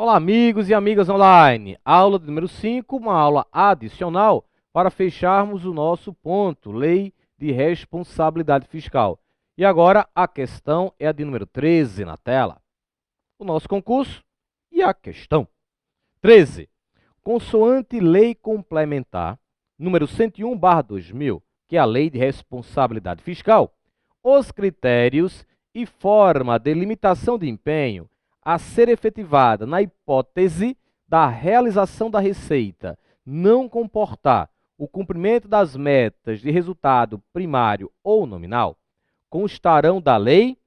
Olá, amigos e amigas online. Aula de número 5, uma aula adicional para fecharmos o nosso ponto, Lei de Responsabilidade Fiscal. E agora a questão é a de número 13 na tela. O nosso concurso e a questão. 13. Consoante Lei Complementar número 101/2000, que é a Lei de Responsabilidade Fiscal, os critérios e forma de limitação de empenho a ser efetivada na hipótese da realização da receita não comportar o cumprimento das metas de resultado primário ou nominal, constarão da lei.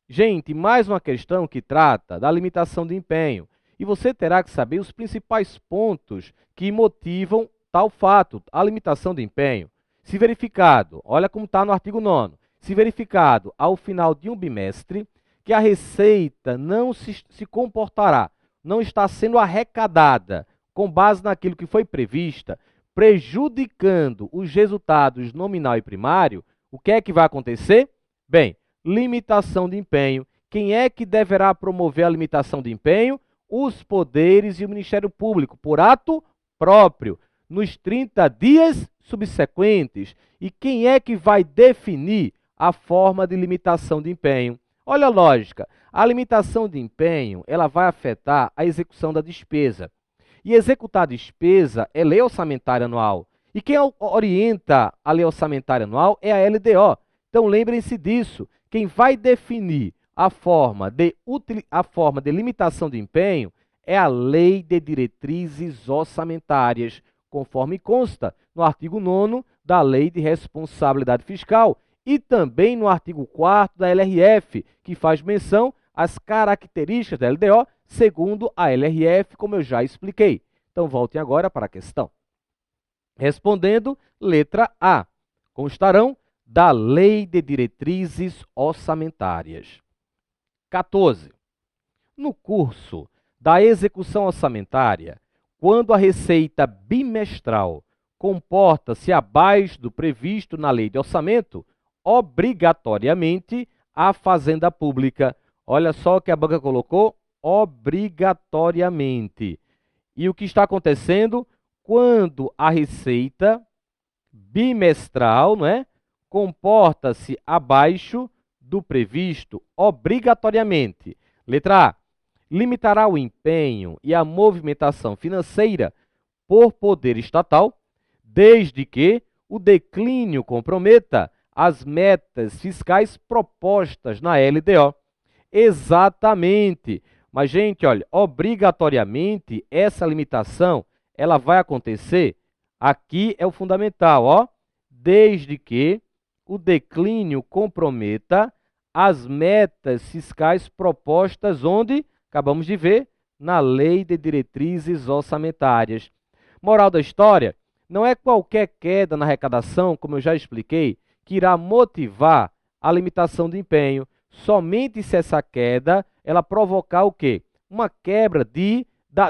Gente, mais uma questão que trata da limitação de empenho. E você terá que saber os principais pontos que motivam tal fato, a limitação de empenho. Se verificado, olha como está no artigo 9º, se verificado ao final de um bimestre que a receita não se comportará, não está sendo arrecadada com base naquilo que foi prevista, prejudicando os resultados nominal e primário, o que é que vai acontecer? Bem, limitação de empenho. Quem é que deverá promover a limitação de empenho? Os poderes e o Ministério Público, por ato próprio, nos 30 dias subsequentes. E quem é que vai definir a forma de limitação de empenho? Olha a lógica, a limitação de empenho ela vai afetar a execução da despesa. E executar a despesa é lei orçamentária anual. E quem orienta a lei orçamentária anual é a LDO. Então lembrem-se disso, quem vai definir a forma de limitação de empenho é a Lei de Diretrizes Orçamentárias, conforme consta no artigo 9º da Lei de Responsabilidade Fiscal e também no artigo 4º da LRF, que faz menção às características da LDO, segundo a LRF, como eu já expliquei. Então, voltem agora para a questão. Respondendo, letra A. Constarão da Lei de Diretrizes Orçamentárias. 14. No curso da execução orçamentária, quando a receita bimestral comporta-se abaixo do previsto na lei de orçamento, obrigatoriamente a Fazenda Pública. Olha só o que a banca colocou, obrigatoriamente. E o que está acontecendo? Quando a receita bimestral, não é, comporta-se abaixo do previsto obrigatoriamente. Letra A. Limitará o empenho e a movimentação financeira por poder estatal, desde que o declínio comprometa as metas fiscais propostas na LDO. Exatamente. Mas, gente, olha, obrigatoriamente essa limitação ela vai acontecer, aqui é o fundamental, ó, desde que o declínio comprometa as metas fiscais propostas onde, acabamos de ver, na Lei de Diretrizes Orçamentárias. Moral da história, não é qualquer queda na arrecadação, como eu já expliquei, que irá motivar a limitação de empenho, somente se essa queda ela provocar o quê? Uma quebra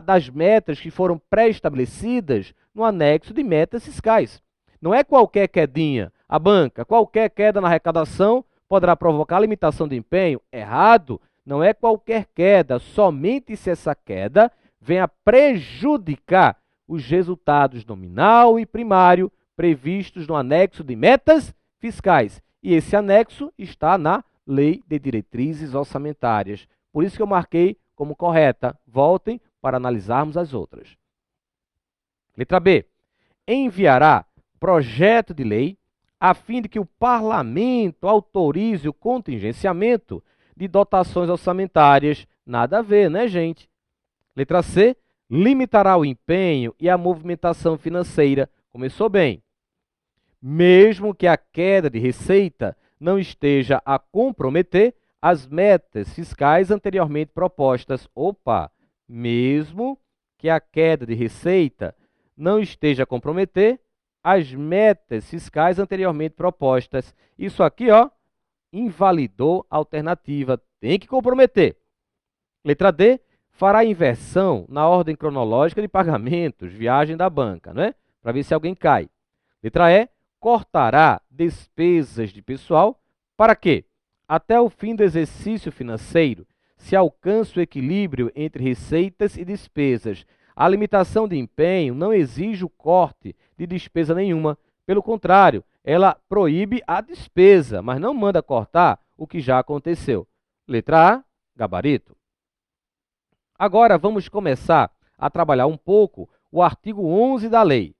das metas que foram pré-estabelecidas no anexo de metas fiscais. Não é qualquer quedinha. A banca, qualquer queda na arrecadação poderá provocar limitação de empenho? Errado. Não é qualquer queda, somente se essa queda venha prejudicar os resultados nominal e primário previstos no anexo de metas fiscais. E esse anexo está na Lei de Diretrizes Orçamentárias. Por isso que eu marquei como correta. Voltem para analisarmos as outras. Letra B. Enviará projeto de lei a fim de que o Parlamento autorize o contingenciamento de dotações orçamentárias. Nada a ver, né, gente? Letra C. Limitará o empenho e a movimentação financeira. Começou bem. Mesmo que a queda de receita não esteja a comprometer as metas fiscais anteriormente propostas. Opa! Mesmo que a queda de receita não esteja a comprometer as metas fiscais anteriormente propostas. Isso aqui, ó, invalidou a alternativa. Tem que comprometer. Letra D. Fará inversão na ordem cronológica de pagamentos, viagem da banca, né? Para ver se alguém cai. Letra E. Cortará despesas de pessoal para quê? Até o fim do exercício financeiro, se alcança o equilíbrio entre receitas e despesas. A limitação de empenho não exige o corte de despesa nenhuma. Pelo contrário, ela proíbe a despesa, mas não manda cortar o que já aconteceu. Letra A, gabarito. Agora vamos começar a trabalhar um pouco o artigo 11 da lei.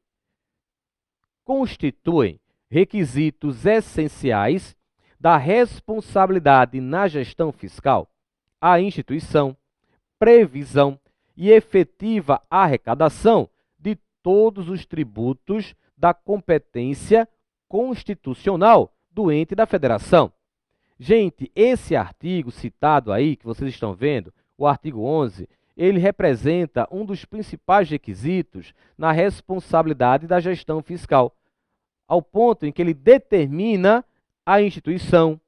Constituem requisitos essenciais da responsabilidade na gestão fiscal a instituição, previsão e efetiva arrecadação de todos os tributos da competência constitucional do ente da federação. Gente, esse artigo citado aí, que vocês estão vendo, o artigo 11, ele representa um dos principais requisitos na responsabilidade da gestão fiscal, ao ponto em que ele determina a instituição,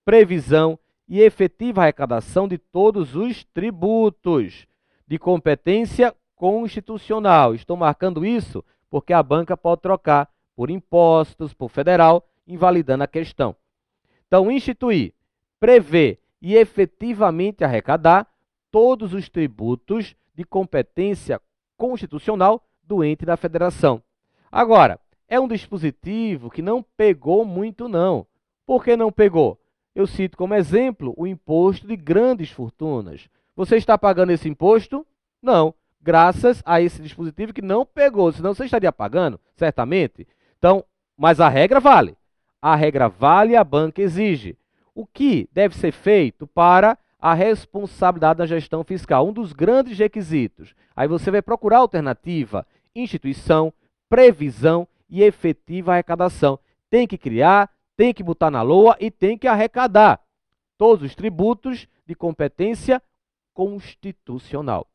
previsão e efetiva arrecadação de todos os tributos de competência constitucional. Estou marcando isso porque a banca pode trocar por impostos, por federal, invalidando a questão. Então, instituir, prever e efetivamente arrecadar todos os tributos de competência constitucional do ente da federação. Agora, é um dispositivo que não pegou muito, não. Por que não pegou? Eu cito como exemplo o imposto de grandes fortunas. Você está pagando esse imposto? Não, graças a esse dispositivo que não pegou, senão você estaria pagando, certamente. Então, mas a regra vale. A regra vale e a banca exige. O que deve ser feito para a responsabilidade da gestão fiscal? Um dos grandes requisitos. Aí você vai procurar a alternativa: instituição, previsão e efetiva arrecadação. Tem que criar, tem que botar na LOA e tem que arrecadar todos os tributos de competência constitucional.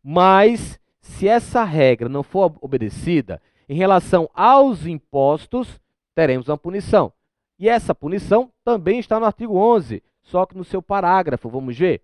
Mas, se essa regra não for obedecida, em relação aos impostos, teremos uma punição. E essa punição também está no artigo 11, só que no seu parágrafo, vamos ver.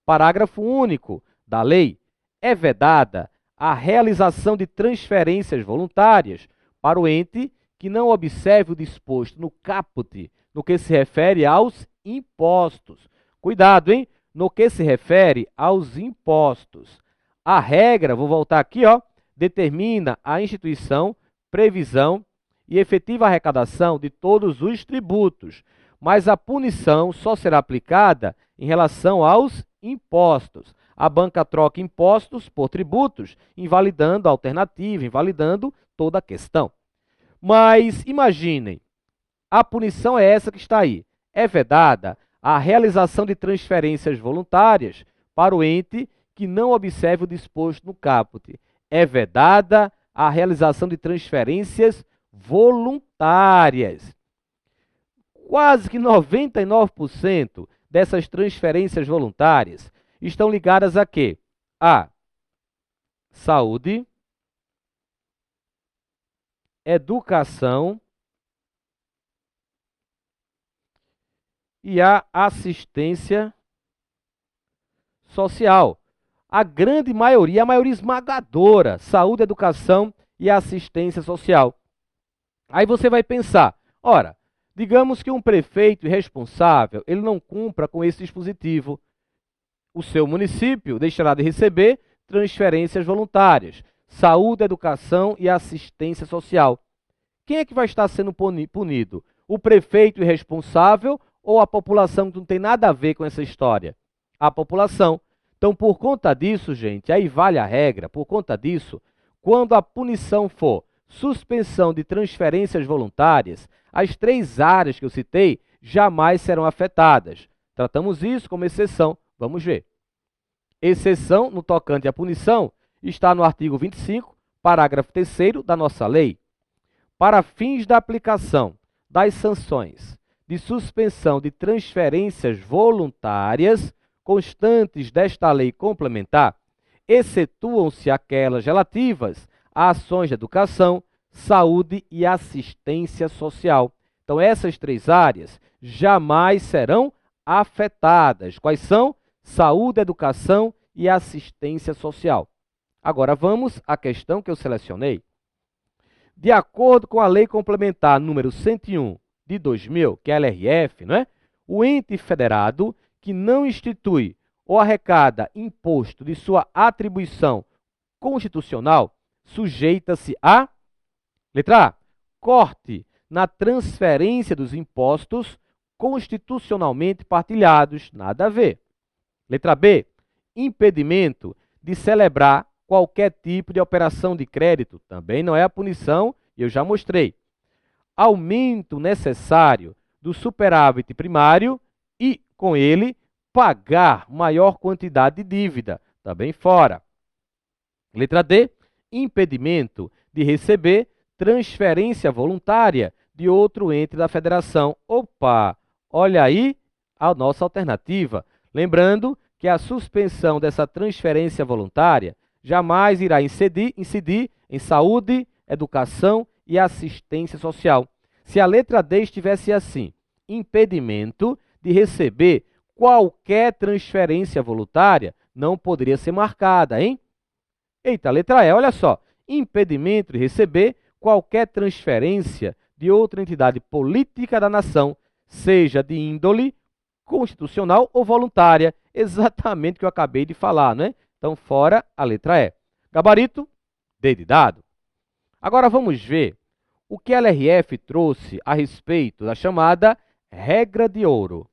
Parágrafo único da lei: é vedada a realização de transferências voluntárias para o ente que não observe o disposto no caput, no que se refere aos impostos. Cuidado, hein? No que se refere aos impostos. A regra, vou voltar aqui, ó, determina a instituição, previsão e efetiva arrecadação de todos os tributos, mas a punição só será aplicada em relação aos impostos. A banca troca impostos por tributos, invalidando a alternativa, invalidando toda a questão. Mas imaginem, a punição é essa que está aí. É vedada a realização de transferências voluntárias para o ente que não observe o disposto no caput. É vedada a realização de transferências voluntárias. Quase que 99% dessas transferências voluntárias estão ligadas a quê? A saúde, educação e a assistência social. A grande maioria, a maioria esmagadora, saúde, educação e assistência social. Aí você vai pensar, ora, digamos que um prefeito irresponsável, ele não cumpra com esse dispositivo. O seu município deixará de receber transferências voluntárias, saúde, educação e assistência social. Quem é que vai estar sendo punido? O prefeito irresponsável ou a população que não tem nada a ver com essa história? A população. Então, por conta disso, gente, aí vale a regra, por conta disso, quando a punição for suspensão de transferências voluntárias, as 3 áreas que eu citei jamais serão afetadas. Tratamos isso como exceção. Vamos ver. Exceção no tocante à punição está no artigo 25, parágrafo 3º da nossa lei. Para fins da aplicação das sanções de suspensão de transferências voluntárias constantes desta lei complementar, excetuam-se aquelas relativas a ações de educação, saúde e assistência social. Então, essas 3 áreas jamais serão afetadas. Quais são? Saúde, educação e assistência social. Agora, vamos à questão que eu selecionei. De acordo com a Lei Complementar número 101 de 2000, que é a LRF, não é? O ente federado que não institui ou arrecada imposto de sua atribuição constitucional, sujeita-se a, letra A, corte na transferência dos impostos constitucionalmente partilhados, nada a ver. Letra B, impedimento de celebrar qualquer tipo de operação de crédito, também não é a punição, eu já mostrei. Aumento necessário do superávit primário e, com ele, pagar maior quantidade de dívida, também fora. Letra D, impedimento de receber transferência voluntária de outro ente da federação. Opa, olha aí a nossa alternativa. Lembrando que a suspensão dessa transferência voluntária jamais irá incidir em saúde, educação e assistência social. Se a letra D estivesse assim, impedimento de receber qualquer transferência voluntária, não poderia ser marcada, hein? Eita, letra E, olha só, impedimento de receber qualquer transferência de outra entidade política da nação, seja de índole constitucional ou voluntária, exatamente o que eu acabei de falar, né? Então, fora a letra E. Gabarito, D de dado. Agora vamos ver o que a LRF trouxe a respeito da chamada regra de ouro.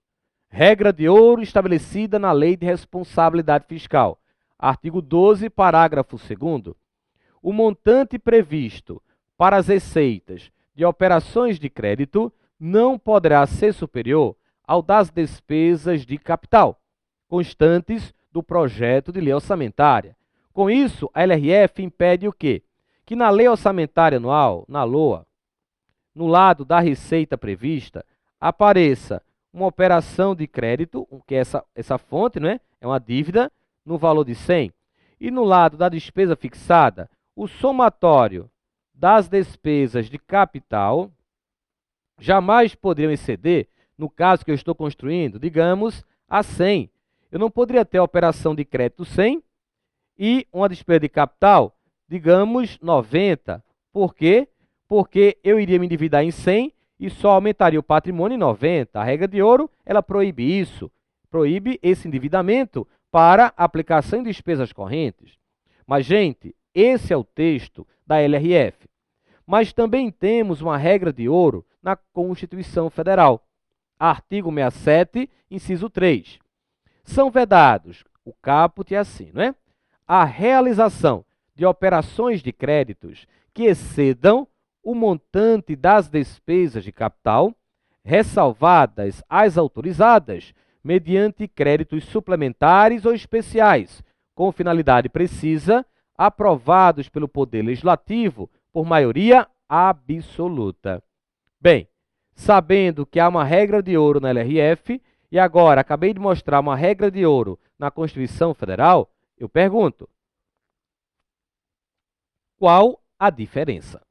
Regra de ouro estabelecida na Lei de Responsabilidade Fiscal. Artigo 12, parágrafo 2º. O montante previsto para as receitas de operações de crédito não poderá ser superior ao das despesas de capital, constantes do projeto de lei orçamentária. Com isso, a LRF impede o quê? Que na lei orçamentária anual, na LOA, no lado da receita prevista, apareça uma operação de crédito, que é essa fonte, não é? É uma dívida, no valor de 100. E no lado da despesa fixada, o somatório das despesas de capital jamais poderiam exceder, no caso que eu estou construindo, digamos, a 100. Eu não poderia ter a operação de crédito 100 e uma despesa de capital, digamos, 90. Por quê? Porque eu iria me endividar em 100 e só aumentaria o patrimônio em 90. A regra de ouro, ela proíbe isso, proíbe esse endividamento para aplicação em despesas correntes. Mas, gente, esse é o texto da LRF. Mas também temos uma regra de ouro na Constituição Federal. Artigo 67, inciso 3. São vedados, o caput é assim, não é? A realização de operações de créditos que excedam o montante das despesas de capital, ressalvadas as autorizadas mediante créditos suplementares ou especiais, com finalidade precisa, aprovados pelo Poder Legislativo por maioria absoluta. Bem, sabendo que há uma regra de ouro na LRF, e agora acabei de mostrar uma regra de ouro na Constituição Federal, eu pergunto, qual a diferença?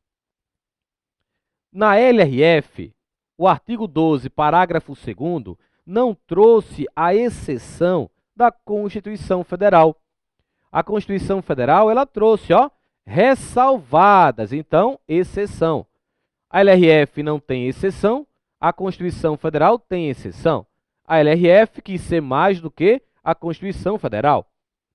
Na LRF, o artigo 12, parágrafo 2º, não trouxe a exceção da Constituição Federal. A Constituição Federal, ela trouxe, ó, ressalvadas, então, exceção. A LRF não tem exceção, a Constituição Federal tem exceção. A LRF quis ser mais do que a Constituição Federal.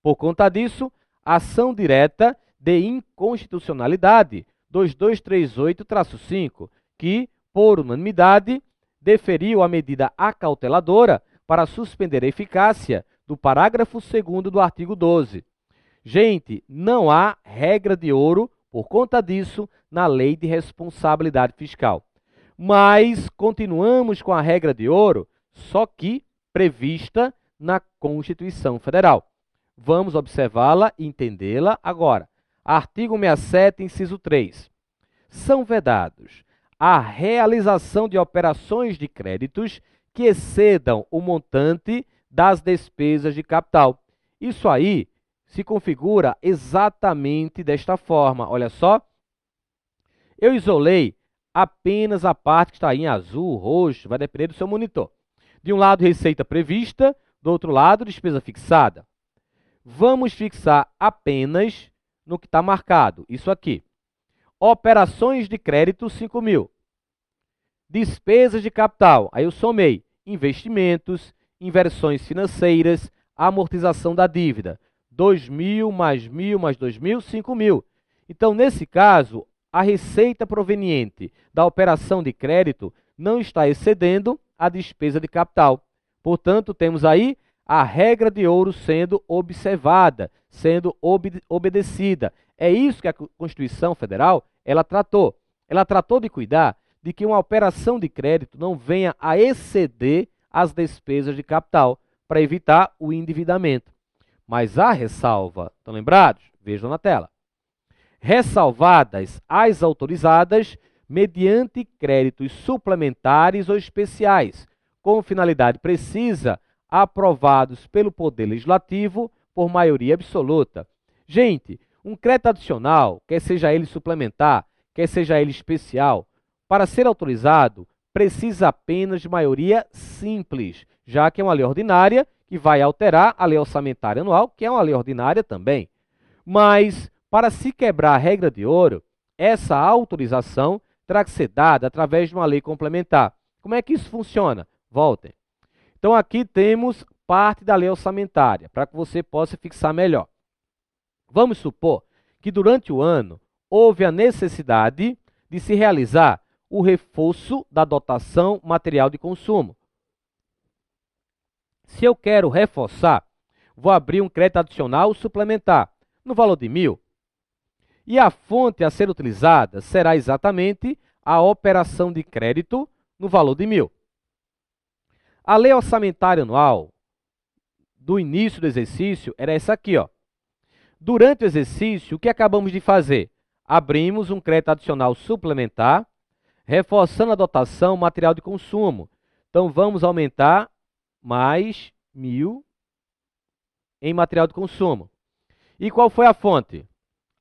Por conta disso, ação direta de inconstitucionalidade 2238-5, que, por unanimidade, deferiu a medida acauteladora para suspender a eficácia do parágrafo 2º do artigo 12. Gente, não há regra de ouro, por conta disso, na Lei de Responsabilidade Fiscal. Mas continuamos com a regra de ouro, só que prevista na Constituição Federal. Vamos observá-la e entendê-la agora. Artigo 67, inciso 3. São vedados a realização de operações de créditos que excedam o montante das despesas de capital. Isso aí se configura exatamente desta forma. Olha só, eu isolei apenas a parte que está em azul, roxo, vai depender do seu monitor. De um lado, receita prevista, do outro lado, despesa fixada. Vamos fixar apenas no que está marcado, isso aqui. Operações de crédito, 5.000. Despesas de capital, aí eu somei investimentos, inversões financeiras, amortização da dívida. 2.000 mais 1.000 mais 2.000, 5.000. Então, nesse caso, a receita proveniente da operação de crédito não está excedendo a despesa de capital. Portanto, temos aí a regra de ouro sendo observada, sendo obedecida. É isso que a Constituição Federal ela tratou. Ela tratou de cuidar de que uma operação de crédito não venha a exceder as despesas de capital, para evitar o endividamento. Mas há ressalva. Estão lembrados? Vejam na tela. Ressalvadas as autorizadas mediante créditos suplementares ou especiais, com finalidade precisa, aprovados pelo Poder Legislativo por maioria absoluta. Gente, um crédito adicional, quer seja ele suplementar, quer seja ele especial, para ser autorizado, precisa apenas de maioria simples, já que é uma lei ordinária que vai alterar a lei orçamentária anual, que é uma lei ordinária também. Mas, para se quebrar a regra de ouro, essa autorização terá que ser dada através de uma lei complementar. Como é que isso funciona? Voltem. Então, aqui temos parte da lei orçamentária, para que você possa fixar melhor. Vamos supor que durante o ano houve a necessidade de se realizar o reforço da dotação material de consumo. Se eu quero reforçar, vou abrir um crédito adicional suplementar no valor de 1.000. E a fonte a ser utilizada será exatamente a operação de crédito no valor de 1.000. A lei orçamentária anual do início do exercício era essa aqui, ó. Durante o exercício, o que acabamos de fazer? Abrimos um crédito adicional suplementar, reforçando a dotação material de consumo. Então, vamos aumentar mais 1.000 em material de consumo. E qual foi a fonte?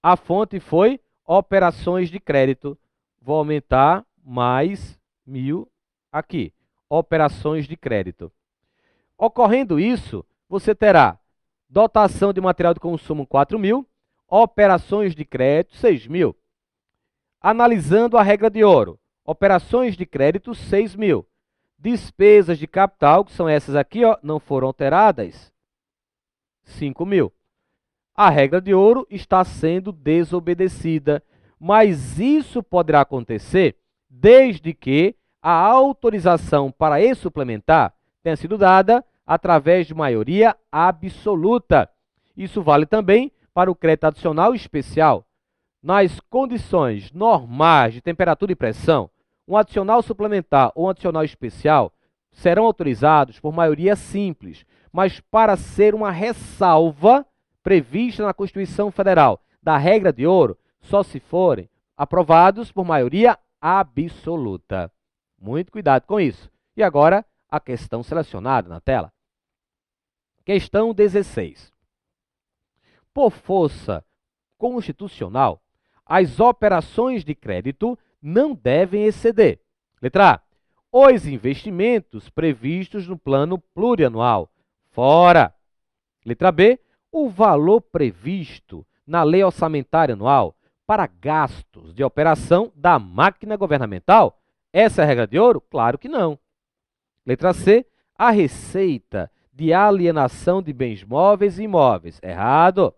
A fonte foi operações de crédito. Vou aumentar mais 1.000 aqui. Operações de crédito. Ocorrendo isso, você terá dotação de material de consumo 4.000, operações de crédito 6.000. Analisando a regra de ouro, operações de crédito 6.000. Despesas de capital, que são essas aqui, ó, não foram alteradas, 5.000. A regra de ouro está sendo desobedecida, mas isso poderá acontecer desde que a autorização para esse suplementar tenha sido dada através de maioria absoluta. Isso vale também para o crédito adicional especial. Nas condições normais de temperatura e pressão, um adicional suplementar ou um adicional especial serão autorizados por maioria simples, mas para ser uma ressalva prevista na Constituição Federal da regra de ouro, só se forem aprovados por maioria absoluta. Muito cuidado com isso. E agora, a questão selecionada na tela. Questão 16. Por força constitucional, as operações de crédito não devem exceder. Letra A. Os investimentos previstos no plano plurianual. Fora. Letra B. O valor previsto na lei orçamentária anual para gastos de operação da máquina governamental. Essa é a regra de ouro? Claro que não. Letra C. A receita de alienação de bens móveis e imóveis. Errado.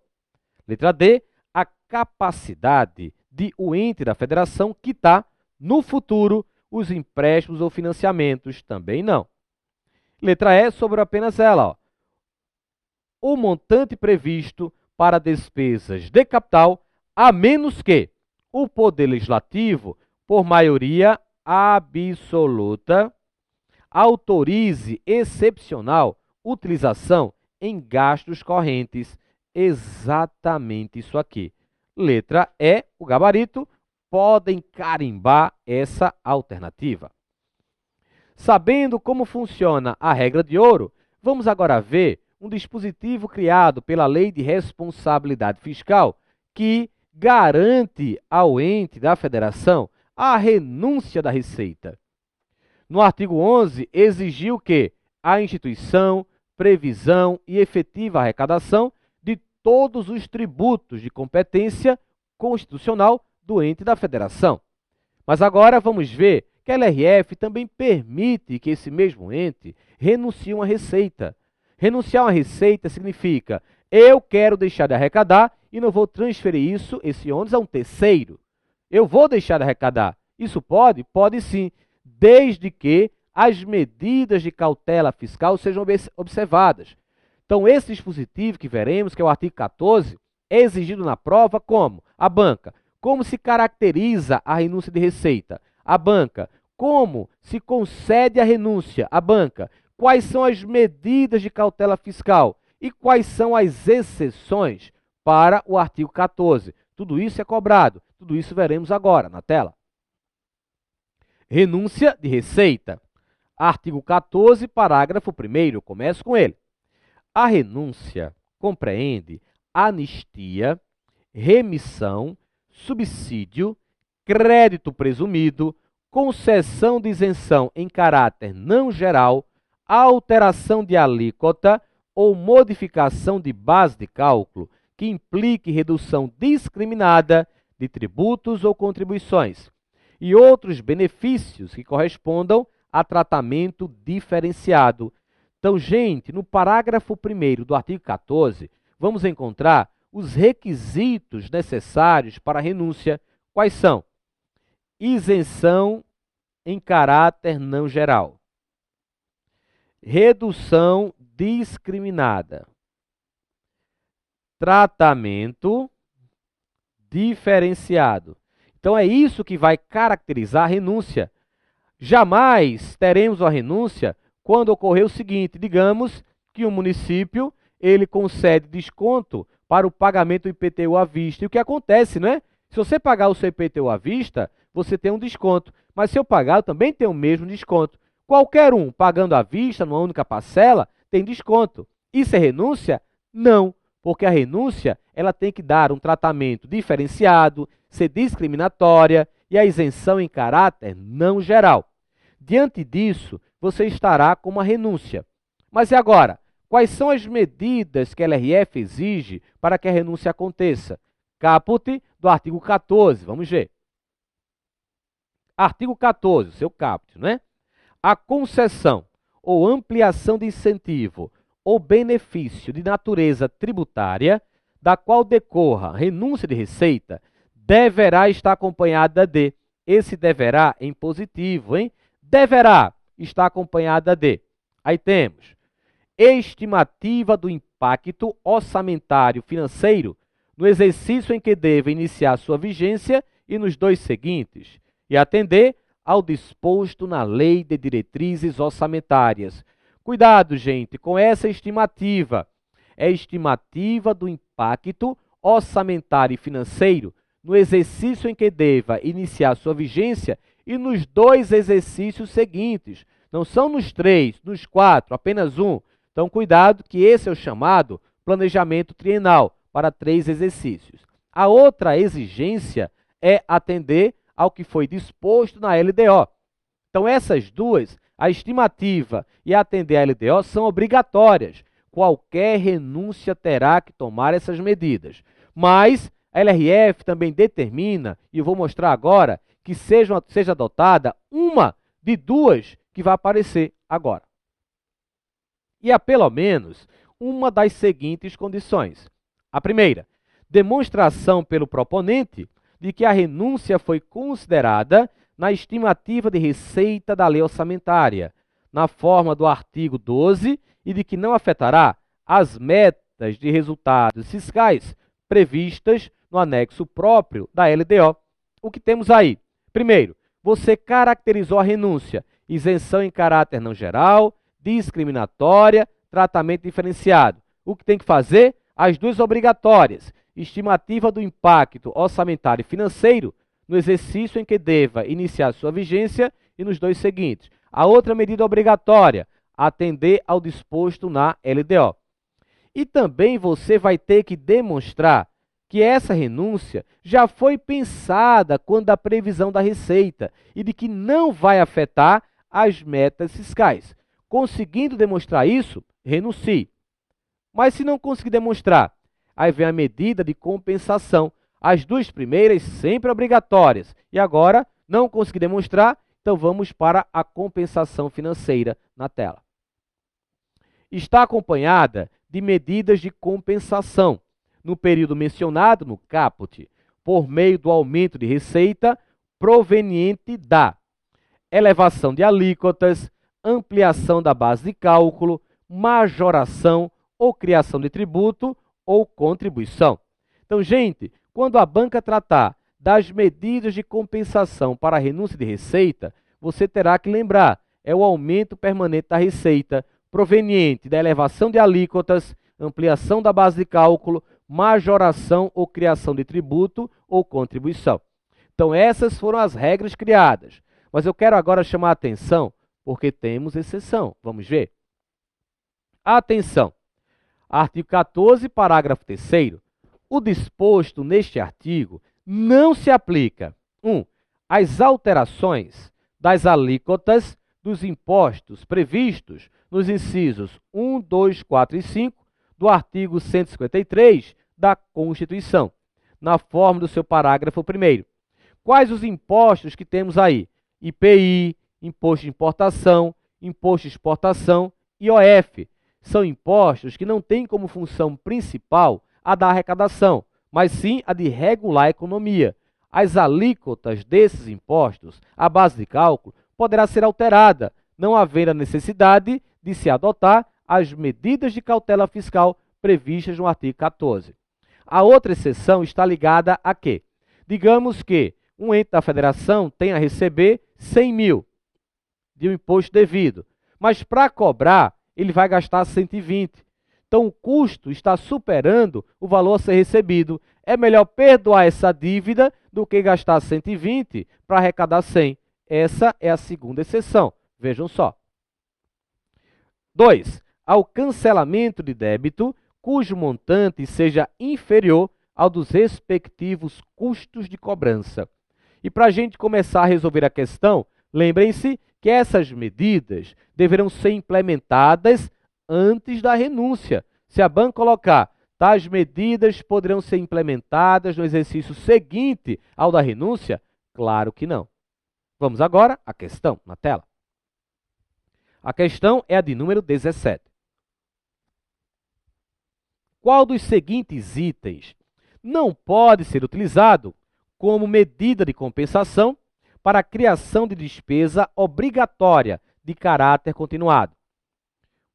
Letra D. A capacidade de o ente da federação quitar, no futuro, os empréstimos ou financiamentos. Também não. Letra E. Sobre apenas ela, ó. O montante previsto para despesas de capital, a menos que o Poder Legislativo, por maioria absoluta, autorize excepcional utilização em gastos correntes. Exatamente isso aqui. Letra E, o gabarito, podem carimbar essa alternativa. Sabendo como funciona a regra de ouro, vamos agora ver um dispositivo criado pela Lei de Responsabilidade Fiscal que garante ao ente da federação a renúncia da receita. No artigo 11, exigiu que a instituição, previsão e efetiva arrecadação de todos os tributos de competência constitucional do ente da federação. Mas agora vamos ver que a LRF também permite que esse mesmo ente renuncie a uma receita. Renunciar a uma receita significa eu quero deixar de arrecadar e não vou transferir esse ônus a um terceiro. Eu vou deixar de arrecadar. Isso pode? Pode sim, desde que as medidas de cautela fiscal sejam observadas. Então, esse dispositivo que veremos, que é o artigo 14, é exigido na prova como? A banca. Como se caracteriza a renúncia de receita? A banca. Como se concede a renúncia? A banca. Quais são as medidas de cautela fiscal? E quais são as exceções para o artigo 14? Tudo isso é cobrado. Tudo isso veremos agora na tela. Renúncia de receita. Artigo 14, parágrafo 1º. Eu começo com ele. A renúncia compreende anistia, remissão, subsídio, crédito presumido, concessão de isenção em caráter não geral, alteração de alíquota ou modificação de base de cálculo que implique redução discriminada de tributos ou contribuições e outros benefícios que correspondam a tratamento diferenciado. Então, gente, no parágrafo 1º do artigo 14, vamos encontrar os requisitos necessários para a renúncia. Quais são? Isenção em caráter não geral. Redução discriminada. Tratamento diferenciado. Então, é isso que vai caracterizar a renúncia. Jamais teremos a renúncia quando ocorrer o seguinte, digamos que o município ele concede desconto para o pagamento do IPTU à vista. E o que acontece, não é? Se você pagar o seu IPTU à vista, você tem um desconto. Mas se eu pagar, eu também tenho o mesmo desconto. Qualquer um pagando à vista, numa única parcela, tem desconto. Isso é renúncia? Não, porque a renúncia ela tem que dar um tratamento diferenciado, ser discriminatória e a isenção em caráter não geral. Diante disso, você estará com uma renúncia. Mas e agora? Quais são as medidas que a LRF exige para que a renúncia aconteça? Caput do artigo 14, vamos ver. Artigo 14, o seu caput, não é? A concessão ou ampliação de incentivo ou benefício de natureza tributária, da qual decorra renúncia de receita, deverá estar acompanhada de. Esse deverá em positivo, hein? Deverá estar acompanhada de. Aí temos estimativa do impacto orçamentário financeiro no exercício em que deva iniciar sua vigência e nos dois seguintes, e atender ao disposto na Lei de Diretrizes Orçamentárias. Cuidado, gente, com essa estimativa. É estimativa do impacto orçamentário e financeiro no exercício em que deva iniciar sua vigência e nos dois exercícios seguintes. Não são nos 3, nos 4, apenas um. Então, cuidado que esse é o chamado planejamento trienal para 3 exercícios. A outra exigência é atender ao que foi disposto na LDO. Então, essas duas, a estimativa e atender à LDO, são obrigatórias. Qualquer renúncia terá que tomar essas medidas. Mas a LRF também determina, e eu vou mostrar agora, que seja adotada uma de duas que vai aparecer agora. E há pelo menos uma das seguintes condições. A primeira, demonstração pelo proponente de que a renúncia foi considerada na estimativa de receita da lei orçamentária, na forma do artigo 12, e de que não afetará as metas de resultados fiscais previstas no anexo próprio da LDO. O que temos aí? Primeiro, você caracterizou a renúncia, isenção em caráter não geral, discriminatória, tratamento diferenciado. O que tem que fazer? As duas obrigatórias, estimativa do impacto orçamentário e financeiro no exercício em que deva iniciar sua vigência e nos dois seguintes. A outra medida obrigatória, atender ao disposto na LDO. E também você vai ter que demonstrar que essa renúncia já foi pensada quando da previsão da receita e de que não vai afetar as metas fiscais. Conseguindo demonstrar isso, renuncie. Mas se não conseguir demonstrar, aí vem a medida de compensação. As duas primeiras sempre obrigatórias. E agora, não conseguir demonstrar, Então, vamos para a compensação financeira na tela. Está acompanhada de medidas de compensação no período mencionado no caput, por meio do aumento de receita proveniente da elevação de alíquotas, ampliação da base de cálculo, majoração ou criação de tributo ou contribuição. Então, gente, quando a banca tratar das medidas de compensação para a renúncia de receita, você terá que lembrar, é o aumento permanente da receita proveniente da elevação de alíquotas, ampliação da base de cálculo, majoração ou criação de tributo ou contribuição. Então, essas foram as regras criadas. Mas eu quero agora chamar a atenção, porque temos exceção. Vamos ver? Atenção! Artigo 14, parágrafo 3º. O disposto neste artigo não se aplica 1. Às alterações das alíquotas dos impostos previstos nos incisos 1, 2, 4 e 5 do artigo 153 da Constituição, na forma do seu parágrafo 1º. Quais os impostos que temos aí? IPI, Imposto de Importação, Imposto de Exportação e IOF. São impostos que não têm como função principal a da arrecadação, mas sim a de regular a economia. As alíquotas desses impostos, a base de cálculo, poderá ser alterada, não havendo a necessidade de se adotar as medidas de cautela fiscal previstas no artigo 14. A outra exceção está ligada a quê? Digamos que um ente da federação tem a receber 100 mil de um imposto devido, mas para cobrar ele vai gastar 120. Então o custo está superando o valor a ser recebido. É melhor perdoar essa dívida do que gastar 120 para arrecadar 100. Essa é a segunda exceção. Vejam só. 2. Ao cancelamento de débito cujo montante seja inferior ao dos respectivos custos de cobrança. E para a gente começar a resolver a questão, lembrem-se que essas medidas deverão ser implementadas antes da renúncia. Se a banca colocar, tais medidas poderão ser implementadas no exercício seguinte ao da renúncia? Claro que não. Vamos agora à questão na tela. A questão é a de número 17. Qual dos seguintes itens não pode ser utilizado como medida de compensação para a criação de despesa obrigatória de caráter continuado?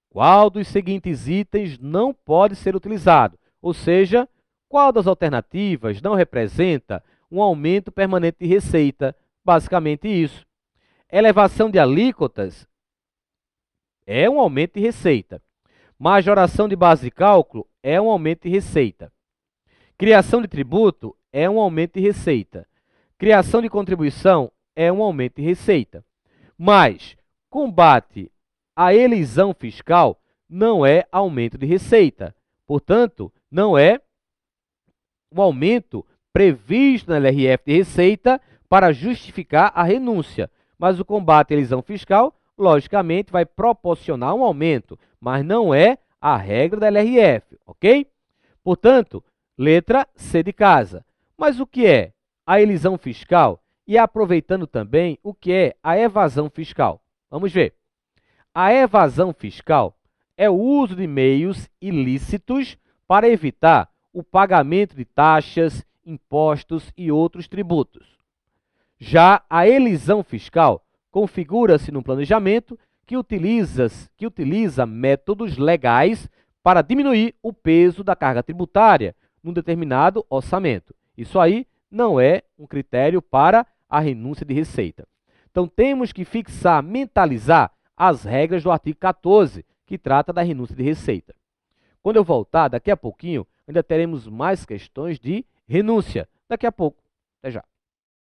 Qual dos seguintes itens não pode ser utilizado? Ou seja, qual das alternativas não representa um aumento permanente de receita? Basicamente isso. Elevação de alíquotas é um aumento de receita. Majoração de base de cálculo é um aumento de receita. Criação de tributo é um aumento de receita. Criação de contribuição é um aumento de receita. Mas combate à elisão fiscal não é aumento de receita. Portanto, não é um aumento previsto na LRF de receita para justificar a renúncia. Mas o combate à elisão fiscal, logicamente, vai proporcionar um aumento, mas não é a regra da LRF, ok? Portanto, letra C de casa. Mas o que é a elisão fiscal? E aproveitando também o que é a evasão fiscal. Vamos ver. A evasão fiscal é o uso de meios ilícitos para evitar o pagamento de taxas, impostos e outros tributos. Já a elisão fiscal configura-se no planejamento que utiliza métodos legais para diminuir o peso da carga tributária num determinado orçamento. Isso aí não é um critério para a renúncia de receita. Então, temos que fixar, mentalizar as regras do artigo 14, que trata da renúncia de receita. Quando eu voltar, daqui a pouquinho, ainda teremos mais questões de renúncia. Daqui a pouco. Até já.